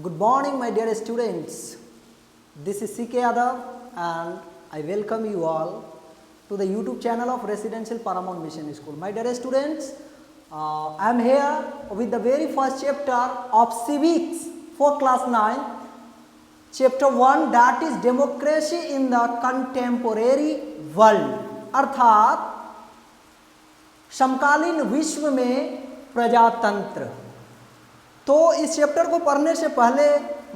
Good morning, my dear students. This is CK Yadav and I welcome you all to the YouTube channel of Residential Paramount Mission School. My dear students, I am here with the very first chapter of Civics for class 9. Chapter 1, that is Democracy in the Contemporary World. अर्थात समकालीन विश्व में प्रजातंत्र। तो इस chapter को पढ़ने से पहले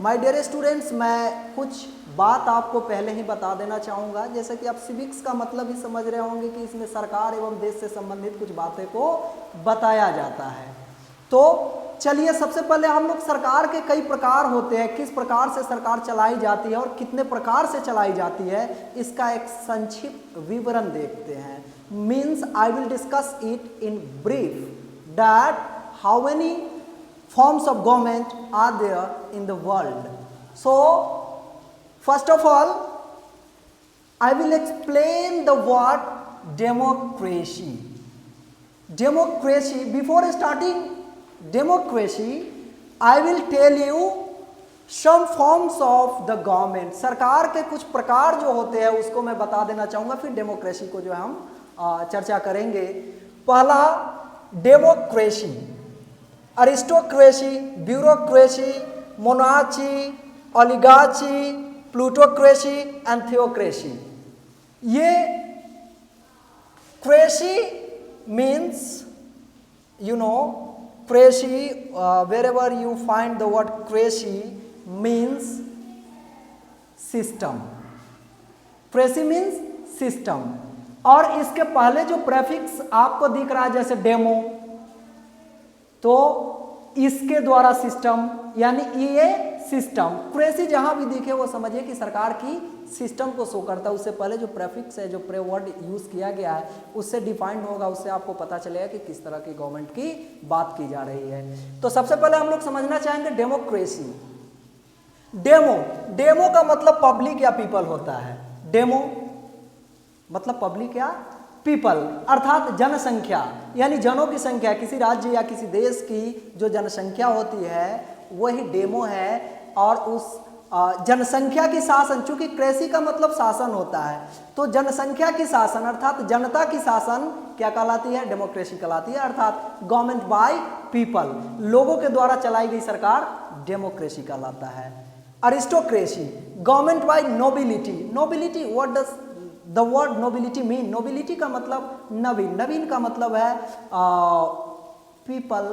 माय डियर स्टूडेंट्स मैं कुछ बात आपको पहले ही बता देना चाहूँगा। जैसे कि आप सिविक्स का मतलब ही समझ रहे होंगे कि इसमें सरकार एवं देश से संबंधित कुछ बातें को बताया जाता है। तो चलिए सबसे पहले हम लोग सरकार के कई प्रकार होते हैं, किस प्रकार से सरकार चलाई जाती है और कितने प्रकार से चलाई जाती है, इसका एक संक्षिप्त विवरण देखते हैं। Means I will discuss it in brief that how many forms of government are there in the world. So first of all I will explain the word democracy. Before starting democracy I will tell you some forms of the government. सरकार के कुछ प्रकार जो होते हैं उसको मैं बता देना चाहूँगा, फिर डेमोक्रेसी को जो है हम चर्चा करेंगे। पहला democracy, aristocracy, bureaucracy, monarchy, oligarchy, plutocracy and theocracy. ये cracy means cracy, wherever you find the word cracy means system. Cracy means system. और इसके पहले जो प्रेफिक्स आपको दिख रहा है जैसे डेमो, तो इसके द्वारा सिस्टम यानी ये सिस्टम। क्रेसी जहां भी दिखे वो समझिए कि सरकार की सिस्टम को शो करता है। उससे पहले जो प्रेफिक्स है, जो प्रे वर्ड यूज किया गया है उससे डिफाइंड होगा, उससे आपको पता चलेगा कि किस तरह की गवर्नमेंट की बात की जा रही है। तो सबसे पहले हम लोग समझना चाहेंगे डेमोक्रेसी। डेमो का मतलब पब्लिक या पीपल होता है। डेमो मतलब पब्लिक या पीपल, अर्थात जनसंख्या यानी जनों की संख्या। किसी राज्य या किसी देश की जो जनसंख्या होती है वही डेमो है। और उस जनसंख्या की शासन, चूंकि क्रेसी का मतलब शासन होता है, तो जनसंख्या की शासन अर्थात जनता की शासन क्या कहलाती है? डेमोक्रेसी कहलाती है। अर्थात गवर्नमेंट बाय पीपल, लोगों के द्वारा चलाई गई सरकार डेमोक्रेसी कहलाता है। Aristocracy, government by nobility. Nobility, what does the word nobility mean? Nobility का मतलब नवीन, नवीन का मतलब है people,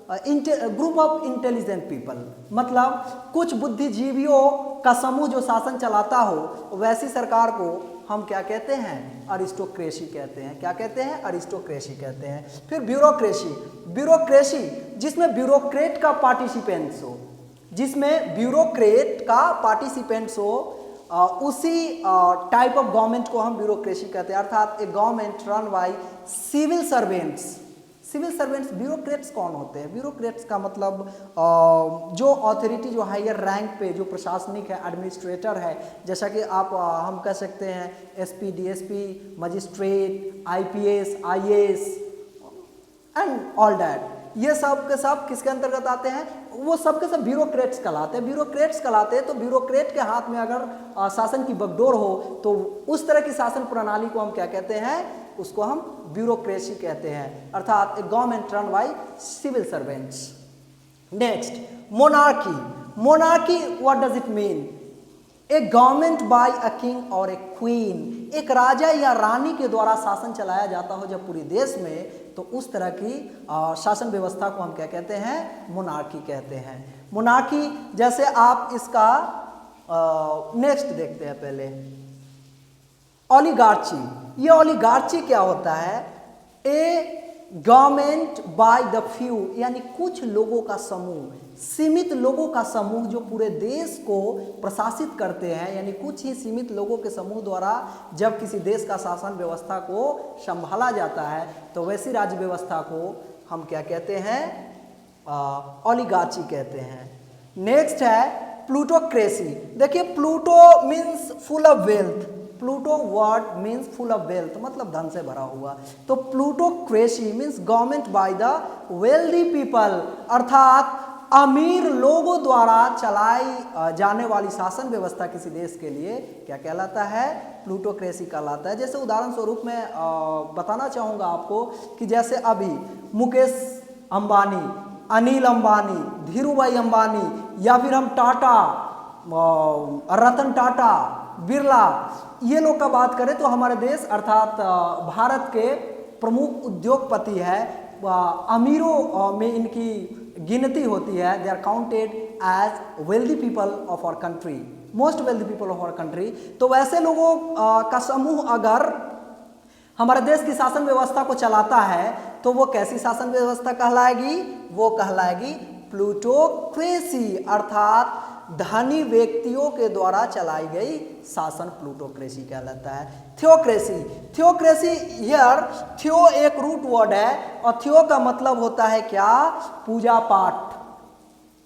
group of intelligent people, मतलब कुछ बुद्धिजीवियों का समूह जो शासन चलाता हो, वैसी सरकार को हम क्या कहते हैं? अरिस्टोक्रेसी कहते हैं। क्या कहते हैं? अरिस्टोक्रेसी कहते हैं। फिर ब्यूरोक्रेसी, ब्यूरोक्रेसी जिसमें ब्यूरोक्रेट का पार्टिसिपेंट्स हो, जिसमें ब्यूरोक्रेट का पार्टिसिपेंट्स हो, उसी टाइप ऑफ गवर्नमेंट को हम ब्यूरोक्रेसी कहते हैं। अर्थात a government run by civil servants. Civil servants, bureaucrats कौन होते हैं? ब्यूरोक्रेट्स का मतलब जो अथॉरिटी, जो हायर रैंक पे, जो प्रशासनिक है, एडमिनिस्ट्रेटर है, जैसा कि आप हम कह सकते हैं SP, DSP, magistrate, IPS, IAS and all that. ये सब के सब किसके अंतर्गत आते हैं? वो सब के सब ब्यूरोक्रेट्स कहलाते हैं। ब्यूरोक्रेट्स कहलाते हैं। तो ब्यूरोक्रेट के हाथ में अगर शासन की बगडोर हो तो उस तरह की शासन प्रणाली को हम क्या कहते हैं? उसको हम ब्यूरोक्रेसी कहते हैं। अर्थात a government run by civil servants. Next, monarchy. Monarchy what does it mean? A government by a king और ए क्वीन। एक राजा या रानी के द्वारा शासन चलाया जाता हो जब पूरे देश में, तो उस तरह की शासन व्यवस्था को हम क्या कहते हैं? मोनार्की कहते हैं। मोनार्की जैसे आप इसका नेक्स्ट देखते हैं। पहले ओलिगार्ची। ये ओलिगार्ची क्या होता है? ए गवर्नमेंट बाय द फ्यू यानी कुछ लोगों का समूह, सीमित लोगों का समूह जो पूरे देश को प्रशासित करते हैं, यानी कुछ ही सीमित लोगों के समूह द्वारा जब किसी देश का शासन व्यवस्था को संभाला जाता है तो वैसी राज्य व्यवस्था को हम क्या कहते हैं? ओलिगार्ची कहते हैं। नेक्स्ट है प्लूटोक्रेसी। देखिए, Pluto means full of wealth. Pluto word means full of wealth, मतलब धन से भरा हुआ। तो plutocracy means government by the wealthy people, अर्थात अमीर लोगों द्वारा चलाई जाने वाली शासन व्यवस्था किसी देश के लिए क्या कहलाता है? प्लूटोक्रेसी कहलाता है। जैसे उदाहरण स्वरूप मैं बताना चाहूँगा आपको कि जैसे अभी मुकेश अंबानी, अनिल अंबानी, धीरूभाई अंबानी या फिर हम टाटा, रतन टाटा, बिरला, ये लोग का बात करें तो हमारे देश अर्थात भारत के प्रमुख उद्योगपति है, अमीरों में इनकी गिनती होती है। They are counted as wealthy people of our country, most wealthy people of our country. तो वैसे लोगों का समूह अगर हमारे देश की शासन व्यवस्था को चलाता है तो वो कैसी शासन व्यवस्था कहलाएगी? वो कहलाएगी प्लूटोक्रेसी, अर्थात धनी व्यक्तियों के द्वारा चलाई गई शासन प्लूटोक्रेसी कहलाता है। थियोक्रेसी, थियोक्रेसी हियर, थियो एक रूट वर्ड है और थियो का मतलब होता है क्या? पूजा पाठ।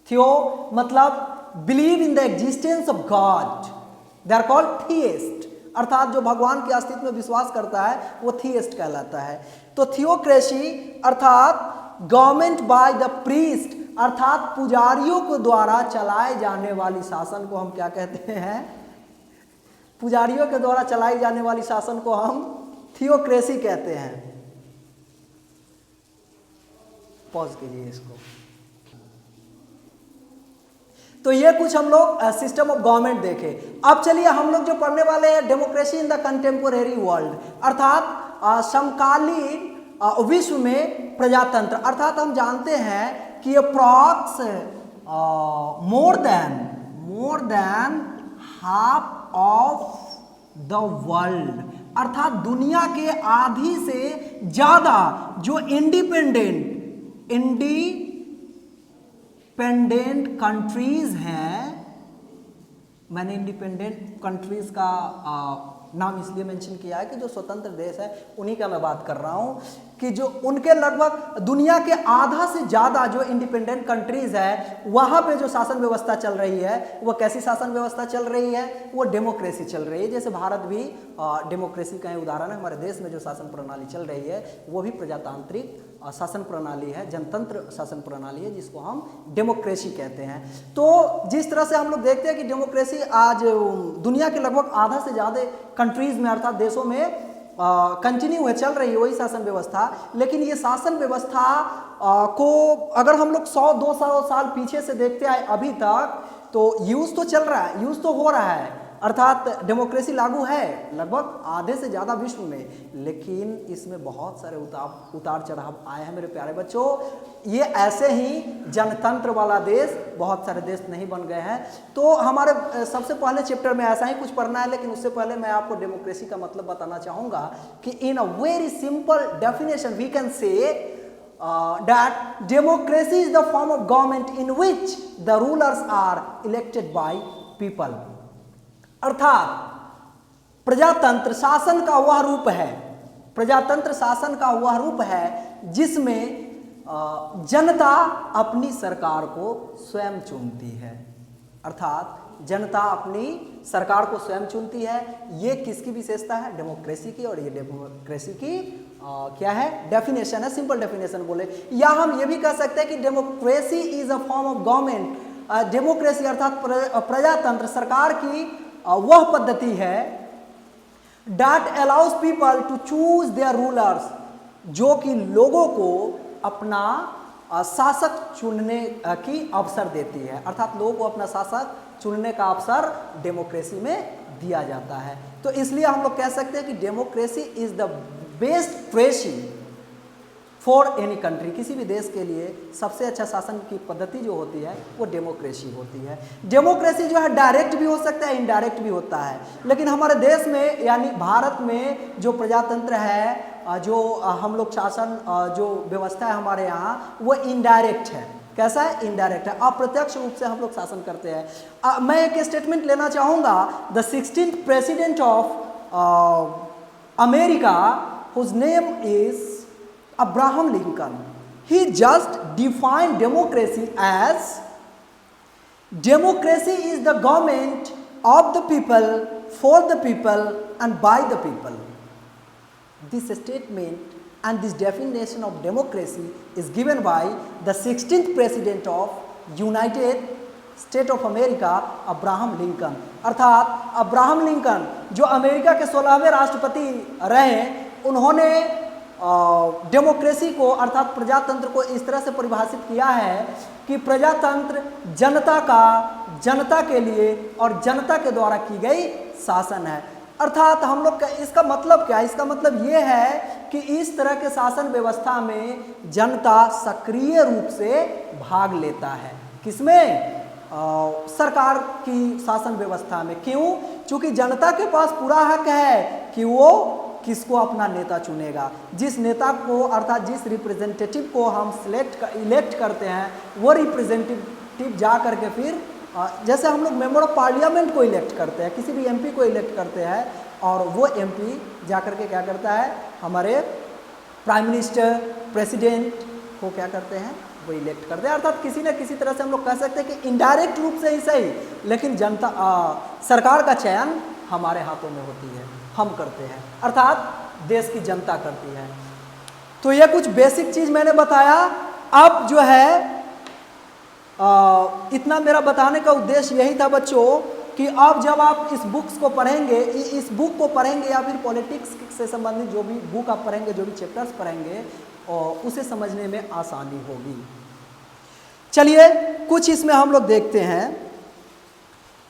थियो मतलब believe in the existence of god, they are called theist, अर्थात जो भगवान के अस्तित्व में विश्वास करता है वो थीइस्ट कहलाता है। तो थियोक्रेसी अर्थात गवर्नमेंट बाय द प्रीस्ट, अर्थात पुजारियों के द्वारा चलाए जाने वाली शासन को हम क्या कहते हैं? पुजारियों के द्वारा चलाई जाने वाली शासन को हम थियोक्रेसी कहते हैं। पॉज कीजिए इसको। तो ये कुछ हम लोग सिस्टम ऑफ गवर्नमेंट देखे। अब चलिए हम लोग जो पढ़ने वाले हैं democracy in the contemporary world, अर्थात समकालीन विश्व में प्रजातंत्र। अर्थात हम जानते हैं कि approx more than half of the world, अर्थात दुनिया के आधी से ज्यादा जो इंडिपेंडेंट कंट्रीज हैं, मैंने इंडिपेंडेंट कंट्रीज का नाम इसलिए मेंशन किया है कि जो स्वतंत्र देश है उन्हीं का मैं बात कर रहा हूं, कि जो उनके लगभग दुनिया के आधा से ज़्यादा जो इंडिपेंडेंट कंट्रीज है वहाँ पे जो शासन व्यवस्था चल रही है वो कैसी शासन व्यवस्था चल रही है? वो डेमोक्रेसी चल रही है। जैसे भारत भी डेमोक्रेसी का उदाहरण है। हमारे देश में जो शासन प्रणाली चल रही है वो भी प्रजातांत्रिक शासन प्रणाली है, जनतंत्र शासन प्रणाली है, जिसको हम डेमोक्रेसी कहते हैं। तो जिस तरह से हम लोग देखते हैं कि डेमोक्रेसी आज दुनिया के लगभग आधा से ज़्यादा कंट्रीज में अर्थात देशों में कंटिन्यू है, चल रही है वही शासन व्यवस्था। लेकिन ये शासन व्यवस्था को अगर हम लोग 100-200 साल पीछे से देखते आए अभी तक, तो यूज तो चल रहा है, यूज तो हो रहा है, अर्थात डेमोक्रेसी लागू है लगभग आधे से ज़्यादा विश्व में। लेकिन इसमें बहुत सारे उतार चढ़ाव आए हैं मेरे प्यारे बच्चों। ये ऐसे ही जनतंत्र वाला देश बहुत सारे देश नहीं बन गए हैं। तो हमारे सबसे पहले चैप्टर में ऐसा ही कुछ पढ़ना है, लेकिन उससे पहले मैं आपको डेमोक्रेसी का मतलब बताना चाहूँगा कि in a very simple definition we can say that democracy is the form of government in which the rulers are elected by people। अर्थात प्रजातंत्र शासन का वह रूप है, प्रजातंत्र शासन का वह रूप है जिसमें जनता अपनी सरकार को स्वयं चुनती है। अर्थात जनता अपनी सरकार को स्वयं चुनती है। ये किसकी विशेषता है? डेमोक्रेसी की। और ये डेमोक्रेसी की क्या है? डेफिनेशन है, सिंपल डेफिनेशन बोले। या हम ये भी कह सकते हैं कि democracy is a form of government. Democracy अर्थात प्रजातंत्र सरकार की वह पद्धति है that allows people to choose their rulers, जो कि लोगों को अपना शासक चुनने की अवसर देती है। अर्थात लोगों को अपना शासक चुनने का अवसर डेमोक्रेसी में दिया जाता है। तो इसलिए हम लोग कह सकते हैं कि democracy is the best cracy for any country. किसी भी देश के लिए सबसे अच्छा शासन की पद्धति जो होती है वो डेमोक्रेसी होती है। डेमोक्रेसी जो है डायरेक्ट भी हो सकता है, इनडायरेक्ट भी होता है। लेकिन हमारे देश में यानी भारत में जो प्रजातंत्र है, जो हम लोग शासन जो व्यवस्था है हमारे यहाँ, वो इनडायरेक्ट है। कैसा है? इनडायरेक्ट है, अप्रत्यक्ष रूप से हम लोग शासन करते हैं। मैं एक स्टेटमेंट लेना चाहूँगा। The 16th president of America, whose name is Abraham Lincoln, he just defined democracy as democracy is the government of the people, for the people and by the people. This statement and this definition of democracy is given by the 16th president of United state of America Abraham Lincoln. अर्थात Abraham Lincoln जो America के 16वें राष्ट्रपति रहे, उन्होंने democracy को अर्थात प्रजातंत्र को इस तरह से परिभाषित किया है कि प्रजातंत्र जनता का, जनता के लिए और जनता के द्वारा की गई शासन है। अर्थात हम लोग का इसका मतलब क्या है? इसका मतलब ये है कि इस तरह के शासन व्यवस्था में जनता सक्रिय रूप से भाग लेता है। किसमें? सरकार की शासन व्यवस्था में। क्यों? क्योंकि जनता के पास पूरा हक है कि वो किसको अपना नेता चुनेगा। जिस नेता को अर्थात जिस रिप्रेजेंटेटिव को हम इलेक्ट करते हैं, वो रिप्रेजेंटेटिव जा करके फिर जैसे हम लोग मेंबर ऑफ पार्लियामेंट को इलेक्ट करते हैं, किसी भी एमपी को इलेक्ट करते हैं, और वो एमपी जा करके क्या करता है, हमारे प्राइम मिनिस्टर, प्रेसिडेंट को क्या करते हैं, वो इलेक्ट करते हैं। अर्थात किसी न किसी तरह से हम लोग कह सकते हैं कि इनडायरेक्ट रूप से ही सही, लेकिन जनता सरकार का चयन हमारे हाथों में होती है, हम करते हैं, अर्थात देश की जनता करती है। तो ये कुछ बेसिक चीज़ मैंने बताया। अब जो है इतना मेरा बताने का उद्देश्य यही था बच्चों कि अब जब आप इस बुक्स को पढ़ेंगे, इस बुक को पढ़ेंगे या फिर पॉलिटिक्स से संबंधित जो भी बुक आप पढ़ेंगे, जो भी चैप्टर्स पढ़ेंगे, और उसे समझने में आसानी होगी। चलिए कुछ इसमें हम लोग देखते हैं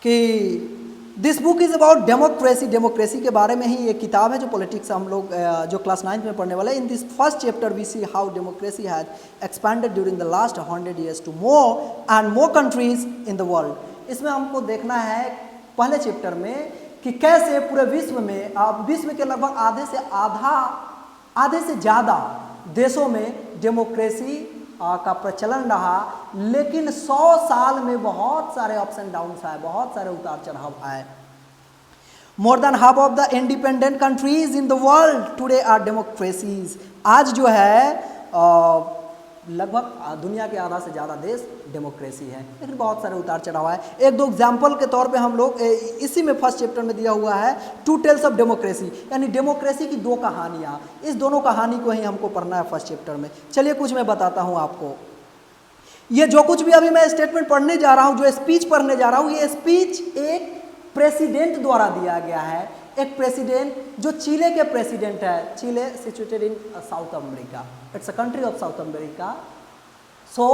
कि this book is about democracy. Democracy के बारे में ही ये किताब है जो पॉलिटिक्स हम लोग जो क्लास 9 में पढ़ने वाले हैं। In this first chapter we see how democracy has expanded during the last 100 years to more and more countries in the world. इसमें हमको देखना है पहले चैप्टर में कि कैसे पूरे विश्व में, विश्व के लगभग आधे से ज़्यादा देशों में डेमोक्रेसी का प्रचलन रहा, लेकिन 100 साल में बहुत सारे अप्स एंड डाउन्स आए, बहुत सारे उतार चढ़ाव आए। More than half of the independent countries in the world today are democracies. आज जो है लगभग दुनिया के आधा से ज़्यादा देश डेमोक्रेसी है, लेकिन बहुत सारे उतार चढ़ाव है। एक दो एग्जाम्पल के तौर पे हम लोग इसी में फर्स्ट चैप्टर में दिया हुआ है टू टेल्स ऑफ डेमोक्रेसी, यानी डेमोक्रेसी की दो कहानियाँ। इस दोनों कहानी को ही हमको पढ़ना है फर्स्ट चैप्टर में। चलिए कुछ मैं बताता हूँ आपको। ये जो कुछ भी अभी मैं स्टेटमेंट पढ़ने जा रहा हूँ, जो स्पीच पढ़ने जा रहा हूँ, ये स्पीच एक प्रेसिडेंट द्वारा दिया गया है। एक प्रेसिडेंट जो चिले के प्रेसिडेंट है। Chile situated in South America, it's a country of South America. So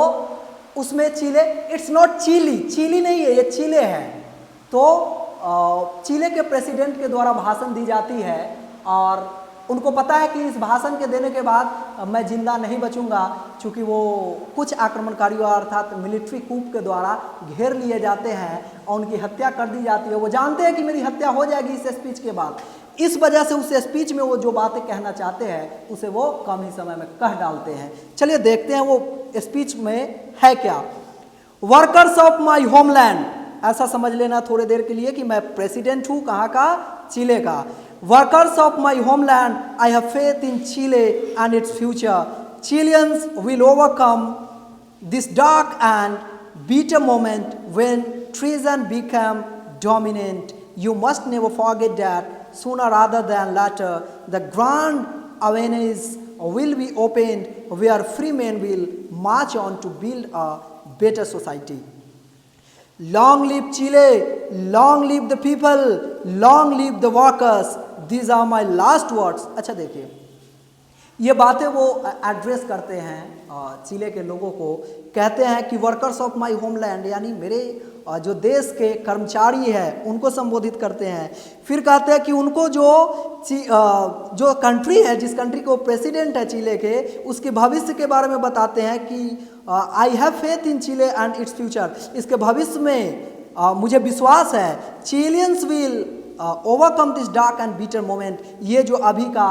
उसमें Chile, it's not chilli, chilli नहीं है, ये चिले है। तो चिले के प्रेसिडेंट के द्वारा भाषण दी जाती है, और उनको पता है कि इस भाषण के देने के बाद मैं जिंदा नहीं बचूंगा, क्योंकि वो कुछ आक्रमणकारियों अर्थात मिलिट्री कूप के द्वारा घेर लिए जाते हैं और उनकी हत्या कर दी जाती है। वो जानते हैं कि मेरी हत्या हो जाएगी इस स्पीच के बाद। इस वजह से उस स्पीच में वो जो बातें कहना चाहते हैं उसे वो कम ही समय में कह डालते हैं। चलिए देखते हैं वो स्पीच में है क्या। वर्कर्स ऑफ माई होमलैंड, ऐसा समझ लेना थोड़ी देर के लिए कि मैं प्रेसिडेंट हूँ, कहाँ का, चिले का। Workers of my homeland, I have faith in Chile and its future. Chileans will overcome this dark and bitter moment when treason became dominant. You must never forget that sooner rather than later, the grand avenues will be opened where free men will march on to build a better society. Long live Chile, long live the people, long live the workers. These are my last words. अच्छा देखिए, ये बातें वो address करते हैं चिले के लोगों को। कहते हैं कि वर्कर्स ऑफ माय होमलैंड, यानी मेरे जो देश के कर्मचारी हैं उनको संबोधित करते हैं। फिर कहते हैं कि उनको जो कंट्री है, जिस कंट्री को प्रेसिडेंट है चिले के, उसके भविष्य के बारे में बताते हैं कि I have faith in Chile and its future. इसके भविष्य में मुझे विश्वास है। Chileans will overcome this dark and bitter moment. ये जो अभी का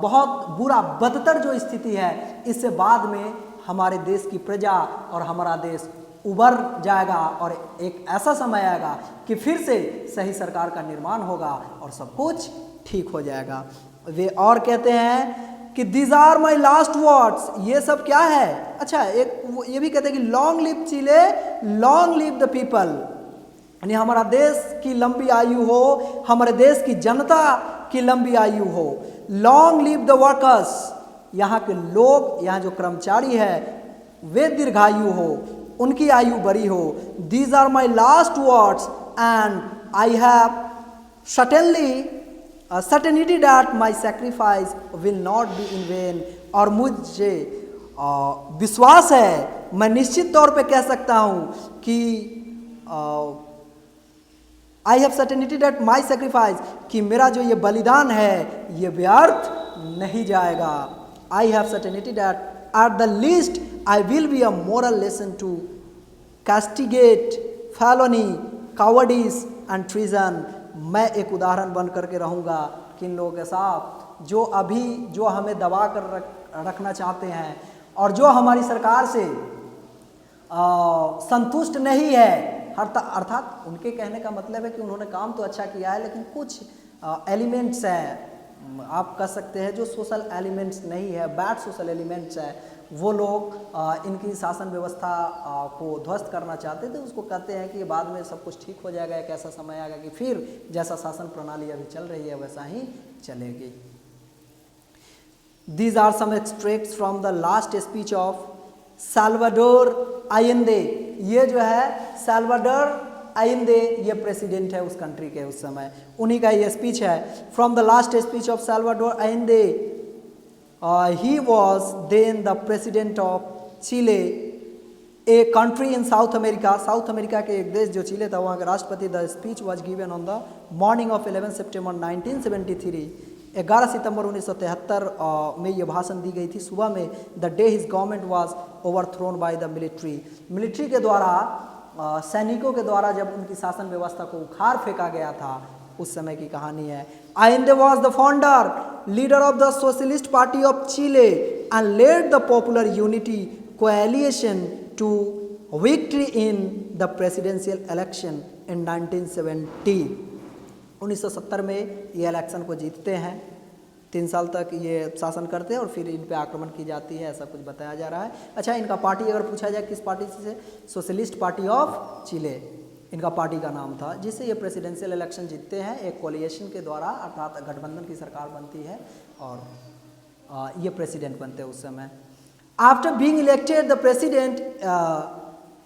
बहुत बुरा बदतर जो स्थिति है, इससे बाद में हमारे देश की प्रजा और हमारा देश उबर जाएगा और एक ऐसा समय आएगा कि फिर से सही सरकार का निर्माण होगा और सब कुछ ठीक हो जाएगा। वे और कहते हैं कि these are my last words. ये सब क्या है? अच्छा, एक ये भी कहते हैं कि long live Chile, long live the people, यानी हमारा देश की लंबी आयु हो, हमारे देश की जनता की लंबी आयु हो। लॉन्ग लिव द वर्कर्स, यहाँ के लोग, यहाँ जो कर्मचारी है वे दीर्घायु हो। उनकी आयु बड़ी हो। These are my last words and I have certainty that my sacrifice will not be in vain। और मुझे विश्वास है, मैं निश्चित तौर पे कह सकता हूँ कि I have certainty that my sacrifice, कि मेरा जो ये बलिदान है ये व्यर्थ नहीं जाएगा। I have certainty that at the least I will be a moral lesson to castigate felony, cowardice and treason। मैं एक उदाहरण बन करके रहूँगा किन लोगों के साथ जो हमें दबा कर रखना चाहते हैं और जो हमारी सरकार से संतुष्ट नहीं है। अर्थात उनके कहने का मतलब है कि उन्होंने काम तो अच्छा किया है, लेकिन कुछ एलिमेंट्स हैं, आप कह सकते हैं जो सोशल एलिमेंट्स नहीं है, बैड सोशल एलिमेंट्स है, वो लोग इनकी शासन व्यवस्था को ध्वस्त करना चाहते थे। उसको कहते हैं कि बाद में सब कुछ ठीक हो जाएगा, एक ऐसा समय आएगा कि फिर जैसा शासन प्रणाली अभी चल रही है वैसा ही चलेगी। These are some extracts from the last speech of Salvador Allende. ये जो है साल्वाडोर आयेंदे, ये प्रेसिडेंट है उस कंट्री के उस समय, उन्हीं का ये स्पीच है। From the last speech of Salvador Allende, he was then the president of Chile, a country in South America. South America के एक देश जो चिले था, वहाँ के राष्ट्रपति। The speech was given on the morning of 11 सितंबर 1973। 11 सितंबर 1973 में ये भाषण दी गई थी सुबह में। The day his government was overthrown by the military के द्वारा, सैनिकों के द्वारा जब उनकी शासन व्यवस्था को उखाड़ फेंका गया था, उस समय की कहानी है। Allende was the founder leader of the Socialist Party of Chile and led the Popular Unity coalition to victory in the presidential election in 1970। 1970 में ये इलेक्शन को जीतते हैं। 3 साल तक ये शासन करते हैं और फिर इन पे आक्रमण की जाती है, ऐसा कुछ बताया जा रहा है। अच्छा, इनका पार्टी अगर पूछा जाए किस पार्टी से, सोशलिस्ट पार्टी ऑफ चिले इनका पार्टी का नाम था, जिससे ये प्रेसिडेंशियल इलेक्शन जीतते हैं एक कोलिएशन के द्वारा, अर्थात गठबंधन की सरकार बनती है और ये प्रेसिडेंट बनते हैं उस समय। After being elected the president,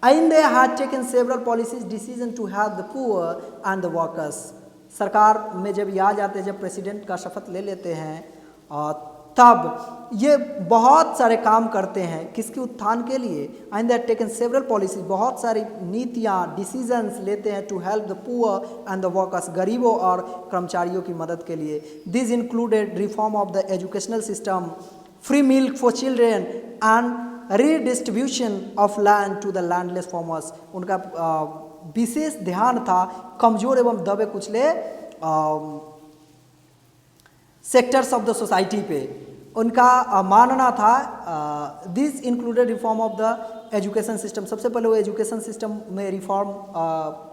Allende had taken several policies decision to help the poor and the workers. सरकार में जब ये आ जाते हैं, जब प्रेसिडेंट का शपथ ले लेते हैं, तब ये बहुत सारे काम करते हैं किसके उत्थान के लिए। And they have taken several policies, बहुत सारी नीतियाँ, डिसीजंस लेते हैं to help the poor and the workers, गरीबों और कर्मचारियों की मदद के लिए। This included reform of the educational system, free milk for children and redistribution of land to the landless farmers. उनका विशेष ध्यान था कमजोर एवं दबे कुचले सेक्टर्स ऑफ द सोसाइटी पे। उनका मानना था, this included reform of the education system. सबसे पहले वो एजुकेशन सिस्टम में रिफॉर्म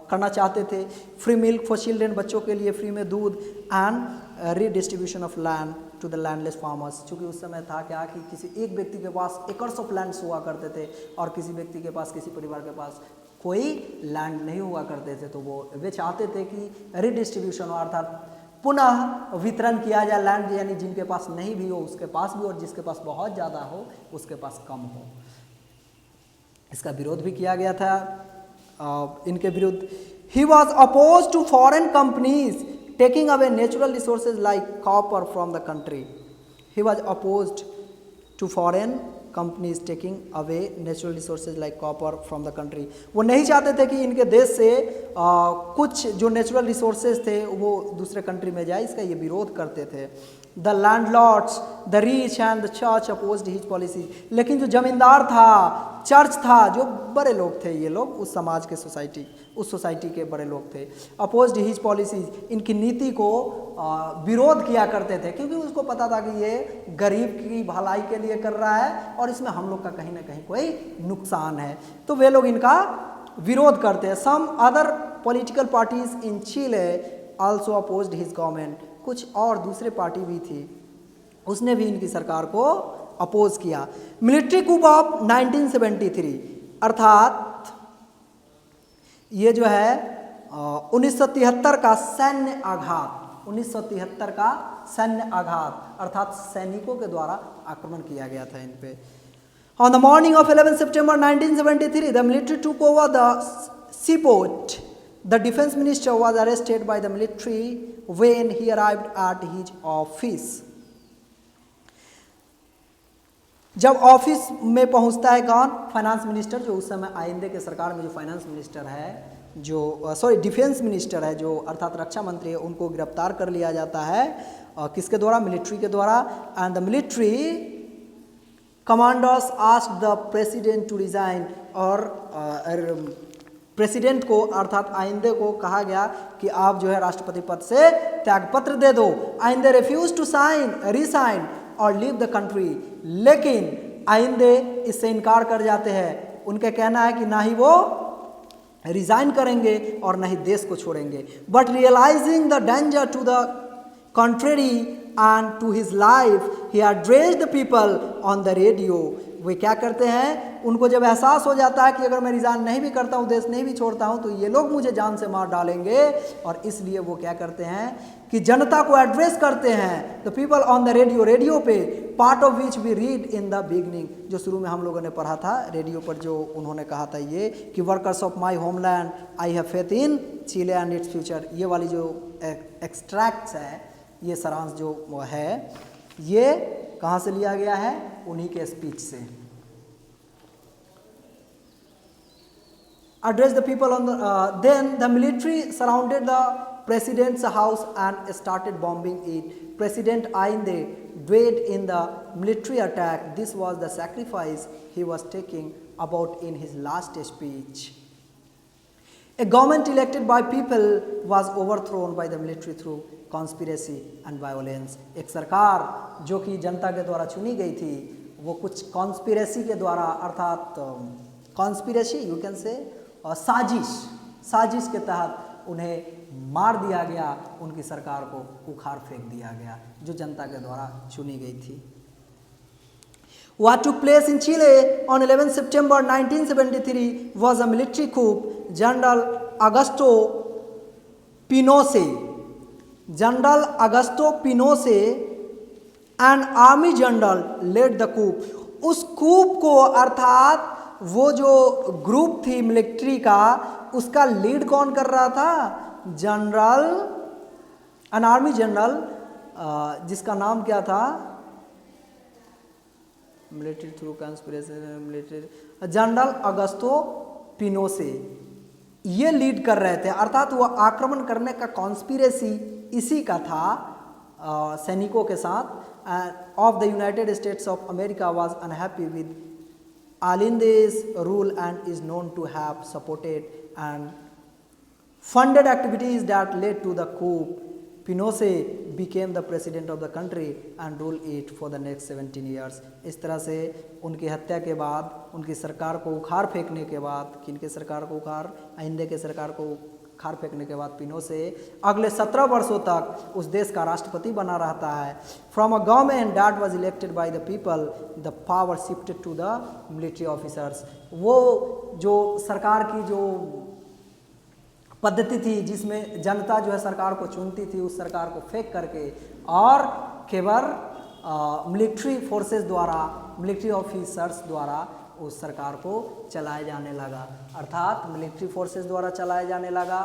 करना चाहते थे। फ्री मिल्क फॉर चिल्ड्रेन, बच्चों के लिए फ्री में दूध, and redistribution of land to the landless farmers. चूँकि उस समय था क्या कि किसी एक व्यक्ति के पास एकर्स ऑफ लैंड्स हुआ करते थे और किसी व्यक्ति के पास, किसी परिवार के पास कोई लैंड नहीं हुआ करते थे, तो वे चाहते थे कि रीडिस्ट्रीब्यूशन, अर्थात पुनः वितरण किया जाए लैंड, यानी जिनके पास नहीं भी हो उसके पास भी, और जिसके पास बहुत ज़्यादा हो उसके पास कम हो। इसका विरोध भी किया गया था इनके विरुद्ध। He was oppose to foreign companies taking away natural resources like copper from the country. He was oppose to foreign companies taking away natural resources like copper from the country. वो नहीं चाहते थे कि इनके देश से कुछ जो नेचुरल रिसोर्सेज थे वो दूसरे कंट्री में जाए, इसका ये विरोध करते थे। The landlords, the rich and the church opposed his policy. लेकिन जो जमींदार था, चर्च था, जो बड़े लोग थे, ये लोग उस समाज के उस सोसाइटी के बड़े लोग थे, अपोज्ड हिज पॉलिसीज, इनकी नीति को विरोध किया करते थे, क्योंकि उसको पता था कि ये गरीब की भलाई के लिए कर रहा है और इसमें हम लोग का कहीं ना कहीं कोई नुकसान है, तो वे लोग इनका विरोध करते हैं। Some other political parties in Chile also opposed his government. कुछ और दूसरे पार्टी भी थी, उसने भी इनकी सरकार को अपोज किया। मिलिट्री कूप ऑफ 1973, अर्थात ये जो है 1973 का सैन्य आघात, 1973 का सैन्य आघात, अर्थात सैनिकों के द्वारा आक्रमण किया गया था इन पे। On the morning of 11 September 1973, the military took over the seaport. The defense minister was arrested by the military when he arrived at his office. जब ऑफिस में पहुंचता है कौन? फाइनेंस मिनिस्टर, जो उस समय आइंदे के सरकार में जो फाइनेंस मिनिस्टर है, जो डिफेंस मिनिस्टर है, जो अर्थात रक्षा मंत्री है, उनको गिरफ्तार कर लिया जाता है। किसके द्वारा? मिलिट्री के द्वारा। And the military commanders asked the president to resign, और प्रेसिडेंट को अर्थात आइंदे को कहा गया कि आप जो है राष्ट्रपति पद से त्यागपत्र दे दो। आइंदे रिफ्यूज टू साइन, रिसाइन और लीव द कंट्री, लेकिन आइंदे इससे इनकार कर जाते हैं। उनका कहना है कि ना ही वो रिजाइन करेंगे और ना ही देश को छोड़ेंगे। But realising the danger to the country and to his life, he addressed the people on the radio. वे क्या करते हैं? उनको जब एहसास हो जाता है कि अगर मैं रिजाइन नहीं भी करता हूँ, देश नहीं भी छोड़ता हूँ, तो ये लोग मुझे जान से मार डालेंगे, और इसलिए वो क्या करते हैं कि जनता को एड्रेस करते हैं। The people on the radio, radio पे, part of which we read in the beginning, जो शुरू में हम लोगों ने पढ़ा था रेडियो पर, जो उन्होंने कहा था ये कि workers of my homeland, I have faith in Chile and its future. ये वाली जो एक्सट्रैक्ट्स है, ये सारांश जो है, ये कहाँ से लिया गया है? उन्हीं के स्पीच से। Address the people on the then the military surrounded the president's house and started bombing it. President Ainde died in the military attack. This was the sacrifice he was taking about in his last speech. A government elected by people was overthrown by the military through conspiracy and violence. एक सरकार जो कि जनता के द्वारा चुनी गई थी, वो कुछ कॉन्स्पिरेसी के द्वारा, अर्थात कॉन्स्पिरेसी यू कैन से, साजिश के तहत उन्हें मार दिया गया, उनकी सरकार को उखाड़ फेंक दिया गया जो जनता के द्वारा चुनी गई थी। What took place in Chile on 11 September 1973 was a military coup. General Augusto Pinochet and army general led the coup. उस कूप को, अर्थात वो जो ग्रुप थी मिलिट्री का, उसका लीड कौन कर रहा था? एन आर्मी जनरल, जिसका नाम क्या था? Military through conspiracy, military general Augusto Pinochet, ये लीड कर रहे थे। अर्थात वो आक्रमण करने का कॉन्स्पिरेसी इसी का था सैनिकों के साथ। Of the United states of America was unhappy with Allende's rule and is known to have supported and funded activities that led to the coup. Pinochet became the president of the country and ruled it for the next 17 years. इस तरह से उनकी हत्या के बाद, उनकी सरकार को उखाड़ फेंकने के बाद, किनके सरकार को उखाड़? आइंदे के सरकार को उखाड़ फेंकने के बाद पिनोशे अगले 17 वर्षों तक उस देश का राष्ट्रपति बना रहता है। From a government that was elected by the people, the power shifted to the military officers. वो जो सरकार की जो पद्धति थी जिसमें जनता जो है सरकार को चुनती थी, उस सरकार को फेंक करके और केवल मिलिट्री फोर्सेस द्वारा, मिलिट्री ऑफिसर्स द्वारा उस सरकार को चलाया जाने लगा। अर्थात मिलिट्री फोर्सेस द्वारा चलाया जाने लगा।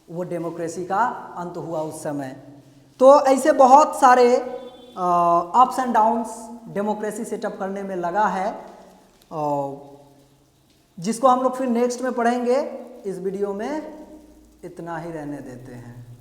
वो डेमोक्रेसी का अंत हुआ उस समय। तो ऐसे बहुत सारे ups and downs democracy setup करने में लगा है, जिसको हम लोग फिर नेक्स्ट में पढ़ेंगे। इस वीडियो में इतना ही रहने देते हैं।